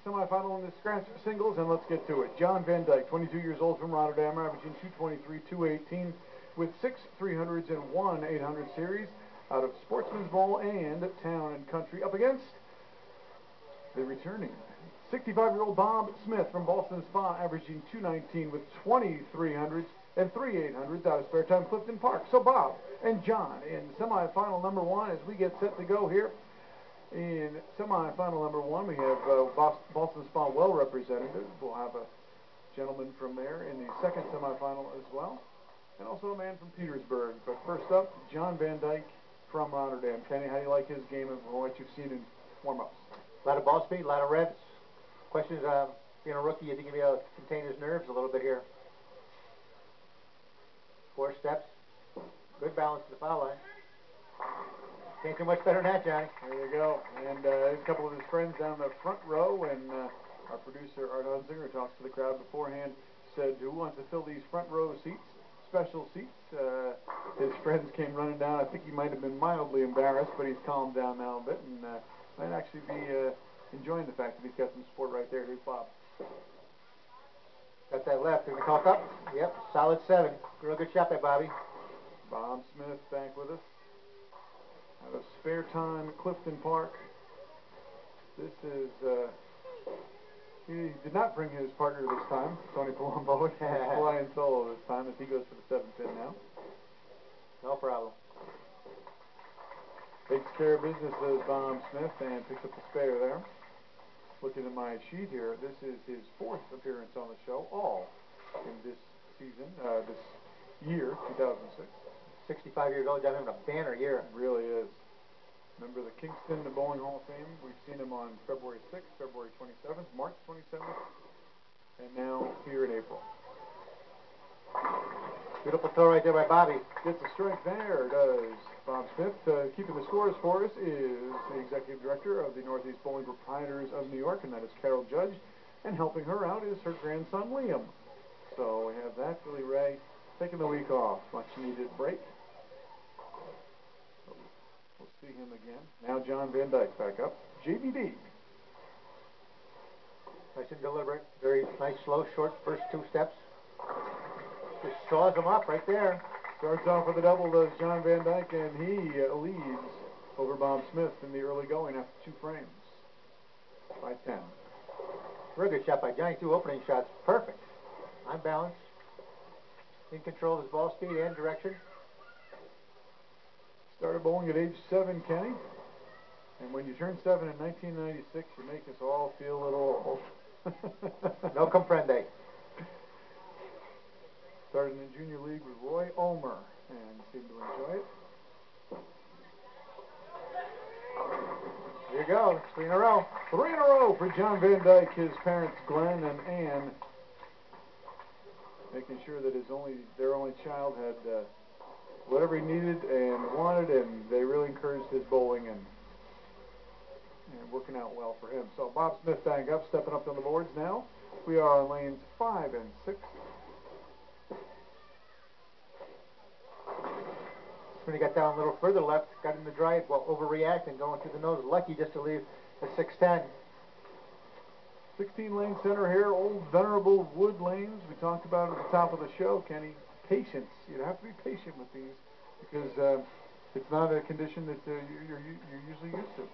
Semifinal in the scratch singles, and let's get to it. John Van Dyke, 22 years old from Rotterdam, averaging 223, 218 with 6 300s and 1 800 series out of Sportsman's Bowl and Town and Country, up against the returning 65-year-old Bob Smith from Boston Spa, averaging 219 with 20 300s and 3 800s out of Spare Time Clifton Park. So Bob and John in semifinal number one as we get set to go here. In semifinal number one, we have Boston Spa well representative. We'll have a gentleman from there in the second semifinal as well, and also a man from Petersburg. But first up, John Van Dyke from Rotterdam. Kenny, how do you like his game and what you've seen in warm-ups? A lot of ball speed, a lot of revs. Question is, being a rookie, you think he'll be able to contain his nerves a little bit here? 4 steps. Good balance to the foul line. Can't do much better than that, Johnny. There you go. And a couple of his friends down the front row, and our producer, Art Hunzinger, who talks to the crowd beforehand, said, who wants to fill these front row seats, special seats? His friends came running down. I think he might have been mildly embarrassed, but he's calmed down now a bit, and might actually be enjoying the fact that he's got some support right there. Here's Bob. Got that left. Gonna call up? Yep, solid 7. Real good shot by Bobby. Bob Smith back with us out of Spare Time Clifton Park. This is he did not bring his partner this time, Tony Palumbo. He's flying solo this time as he goes for the 7th pin now. No problem. Takes care of business, says Bob Smith, and picks up the spare there. Looking at my sheet here, this is his 4th appearance on the show, all in this season, this year, 2006. 65 years old, John, having a banner year. It really is. Member of the Kingston Bowling Hall of Fame. We've seen him on February 6th, February 27th, March 27th, and now here in April. Beautiful throw right there by Bobby. Gets a strike there, does Bob Smith. Keeping the scores for us is the executive director of the Northeast Bowling Proprietors of New York, and that is Carol Judge. And helping her out is her grandson, Liam. So we have that. Billy Ray taking the week off. Much needed break. We'll see him again. Now John Van Dyke back up. JVD. Nice and deliberate. Very nice, slow, short first 2 steps. Just saws him up right there. Starts off with a double, does John Van Dyke, and he leads over Bob Smith in the early going after 2 frames by 10. Very good shot by Johnny. 2 opening shots. Perfect. On balance. In control of his ball speed and direction. Started bowling at age 7, Kenny. And when you turn 7 in 1996, you make us all feel a little old. No comprende. Started in the junior league with Roy Ulmer and seemed to enjoy it. Here you go. 3 in a row. 3 in a row for John Van Dyke. His parents, Glenn and Ann, making sure that their only child had whatever he needed and wanted, and they really encouraged his bowling and working out well for him. So Bob Smith back up, stepping up on the boards now. We are on lanes 5 and 6. When he got down a little further left, got in the drive while overreacting, going through the nose. Lucky just to leave the 610. 16-lane center here, old venerable wood lanes. We talked about at the top of the show, Kenny. Patience. You have to be patient with these because it's not a condition that you're usually used to.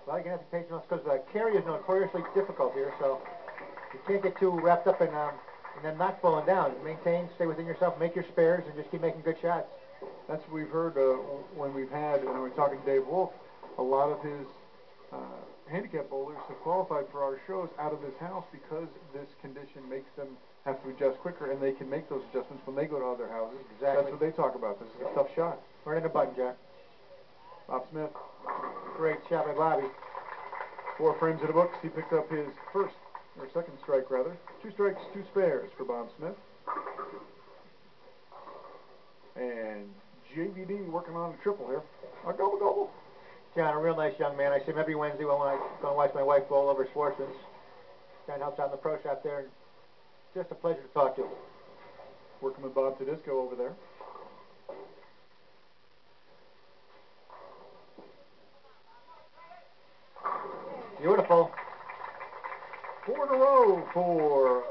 Well, you're going to have to be patient because the carry is notoriously difficult here, so you can't get too wrapped up in them not falling down. Maintain, stay within yourself, make your spares, and just keep making good shots. That's what we've heard when we've had, and we're talking to Dave Wolf, a lot of his handicap bowlers have qualified for our shows out of this house because this condition makes them have to adjust quicker, and they can make those adjustments when they go to other houses. Exactly. That's what they talk about. This is a tough shot. Right in the button, Jack. Bob Smith. Great shot by Bobby. 4 frames in the books. He picked up his second strike rather. 2 strikes, 2 spares for Bob Smith. And JVD working on a triple here. A double. John, a real nice young man. I see him every Wednesday when I go and watch my wife bowl over Schwartzman's. John helps out in the pro shop there. Just a pleasure to talk to. Working with Bob Tedisco over there. Beautiful. 4 in a row for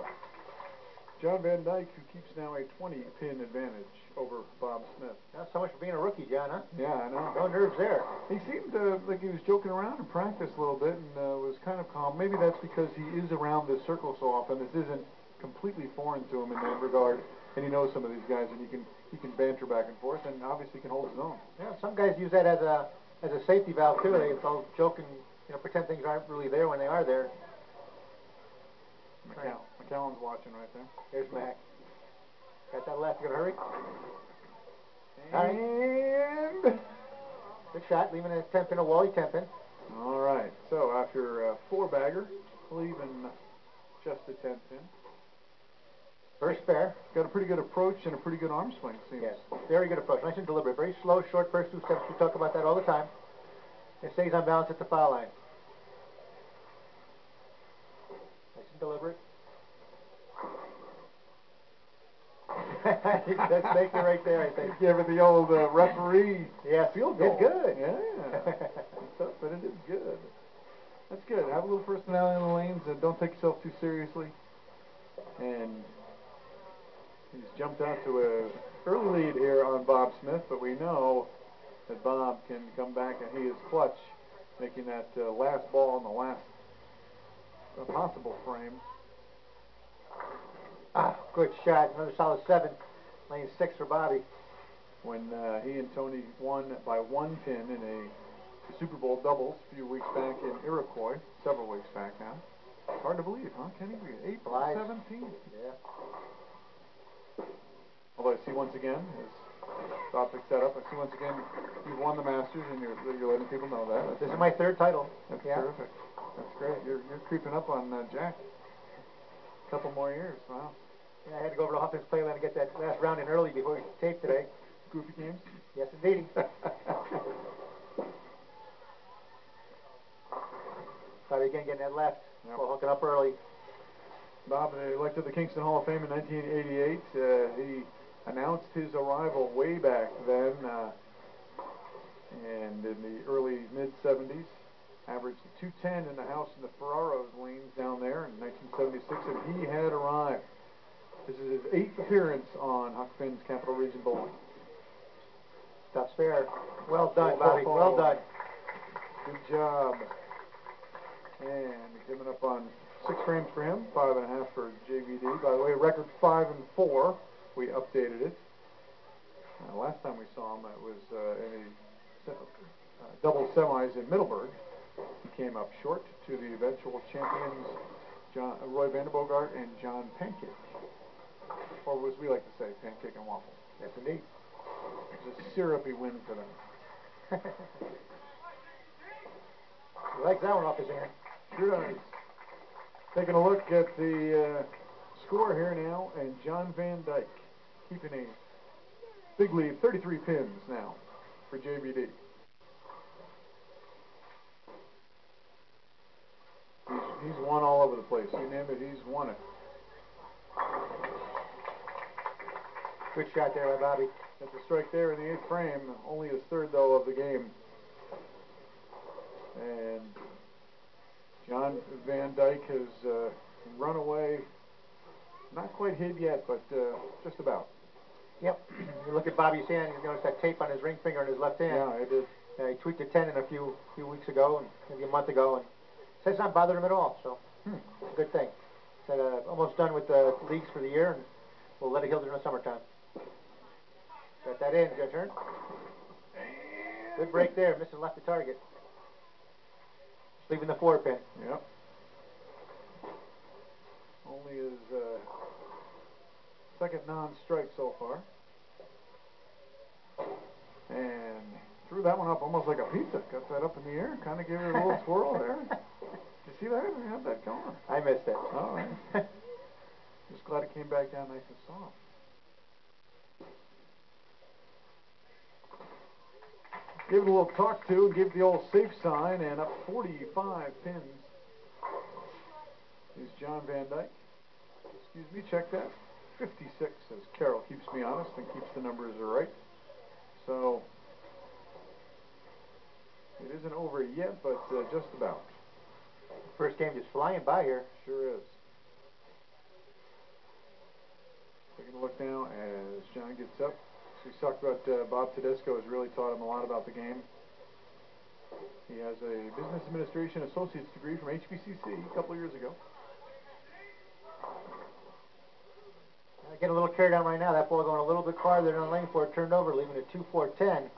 John Van Dyke, who keeps now a 20-pin advantage over Bob Smith. Not so much for being a rookie, John, huh? Yeah, I know. No nerves there. He seemed like he was joking around in practice a little bit and was kind of calm. Maybe that's because he is around this circle so often. This isn't completely foreign to him in that regard, and he knows some of these guys, and he can banter back and forth, and obviously can hold his own. Yeah, some guys use that as a safety valve too. They'll joke and pretend things aren't really there when they are there. McCallan's watching right there. Here's Mac. Got that left. You gonna hurry? And good shot. Leaving a 10-pin, a Wally 10-pin. All right. So after 4-bagger, leaving just a 10-pin. First pair. Got a pretty good approach and a pretty good arm swing, seems. Yes, very good approach. Nice and deliberate. Very slow, short first 2 steps. We talk about that all the time. It stays on balance at the foul line. Nice and deliberate. That's making right there, I think. Give it the old referee. Yes, field goal. It's good. Yeah. It's tough, but it is good. That's good. Have a little personality in the lanes and don't take yourself too seriously. And he's jumped out to a early lead here on Bob Smith, but we know that Bob can come back and he is clutch, making that last ball in the last possible frame. Good shot. Another solid 7. Lane 6 for Bobby. When he and Tony won by 1 pin in a Super Bowl doubles a few weeks back in Iroquois, several weeks back now. Hard to believe, huh, Kenny? We got 8 for 17. Yeah. Although I see once again, as Bob picks that up, I see once again you've won the Masters and you're letting people know that. This is my 3rd title. That's terrific. That's great. You're creeping up on Jack. A couple more years. Wow. Yeah, I had to go over to Huck Finn's playland to get that last round in early before we taped today. Goofy games? Yes, indeed. Bobby again getting that left. Yep. Well, hooking up early. Bob, elected to the Kingston Hall of Fame in 1988. He announced his arrival way back then, and in the early mid-70s, averaged 210 in the house in the Ferraro's lanes down there in 1976, and he had arrived. This is his 8th appearance on Huck Finn's Capital Region Bowling. Tough spare. Well done, Bobby. Well done. Good job. And coming up on 6 frames for him, 5.5 for JVD. By the way, record 5 and 4. We updated it. Last time we saw him, it was in a double semis in Middleburg. He came up short to the eventual champions, Roy Vanderbogart and John Pancake. Or as we like to say, Pancake and Waffle. Yes, indeed. It was a syrupy win for them. He likes that one off his hand. Sure does. Taking a look at the score here now, and John Van Dyke keeping a big lead, 33 pins now for JVD. He's won all over the place. You name it, he's won it. Good shot there by Bobby. Got the strike there in the 8th frame, only his 3rd, though, of the game. And John Van Dyke has run away, not quite hid yet, but just about. Yep. You look at Bobby's hand, you notice that tape on his ring finger in his left hand. Yeah, I did. He tweaked a 10 a few weeks ago, and maybe a month ago, and says it's not bothered him at all, so it's a good thing. Said almost done with the leagues for the year, and we'll let it heal during the summertime. Got that in. Your turn. Good break there. Missing left the target. Just leaving the 4 pin. Yep. Only his 2nd non-strike so far. And threw that one up almost like a pizza. Got that up in the air. Kind of gave it a little twirl there. Did you see that? We had that going. I missed it. All right. Just glad it came back down nice and soft. Give it a little talk to and give the old safe sign, and up 45 pins is John Van Dyke. Excuse me, check that. 56, as Carol keeps me honest and keeps the numbers right. So it isn't over yet, but just about. First game just flying by here. Sure is. Taking a look now as John gets up. So we talked about Bob Tedesco has really taught him a lot about the game. He has a Business Administration Associate's degree from HBCC a couple of years ago. Getting a little carried down right now. That ball going a little bit farther down the lane before it turned over, leaving it 2-4-10.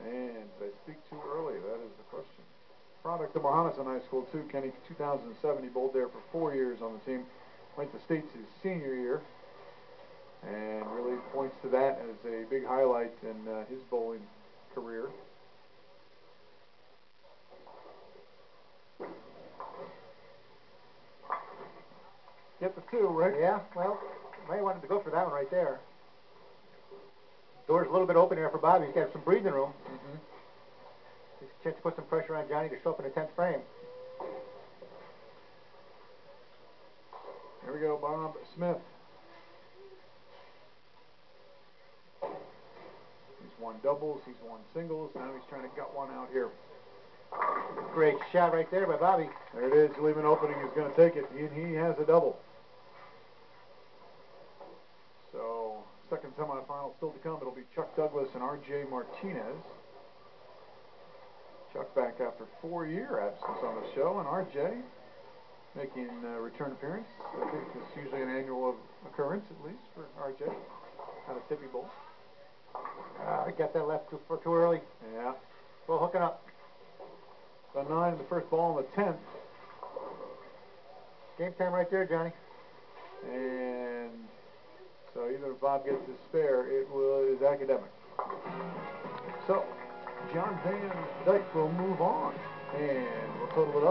And did I speak too early? That is the question. Product of Mohonasen High School, too. Kenny, 2007, he bowled there for 4 years on the team. Went to states his senior year. And really points to that as a big highlight in his bowling career. Get the 2, Rick. Yeah, well, may wanted to go for that one right there. Door's a little bit open here for Bobby. He's got some breathing room. He's a chance to put some pressure on Johnny to show up in the 10th frame. Here we go, Bob Smith. He's won doubles, he's won singles. Now he's trying to gut one out here. Great shot right there by Bobby. There it is. Leaving opening. He's going to take it. He has a double. So, second semifinal still to come. It'll be Chuck Douglas and R.J. Martinez. Chuck back after 4-year absence on the show, and R.J. making a return appearance. I think it's usually an annual occurrence, at least, for R.J. Out of Tippy Bowl. I got that left too early. Yeah. Well, hooking up. So 9 in the first ball in the 10th. Game time right there, Johnny. And so either if Bob gets his spare, it is academic. So John Van Dyke will move on, and we'll total it up.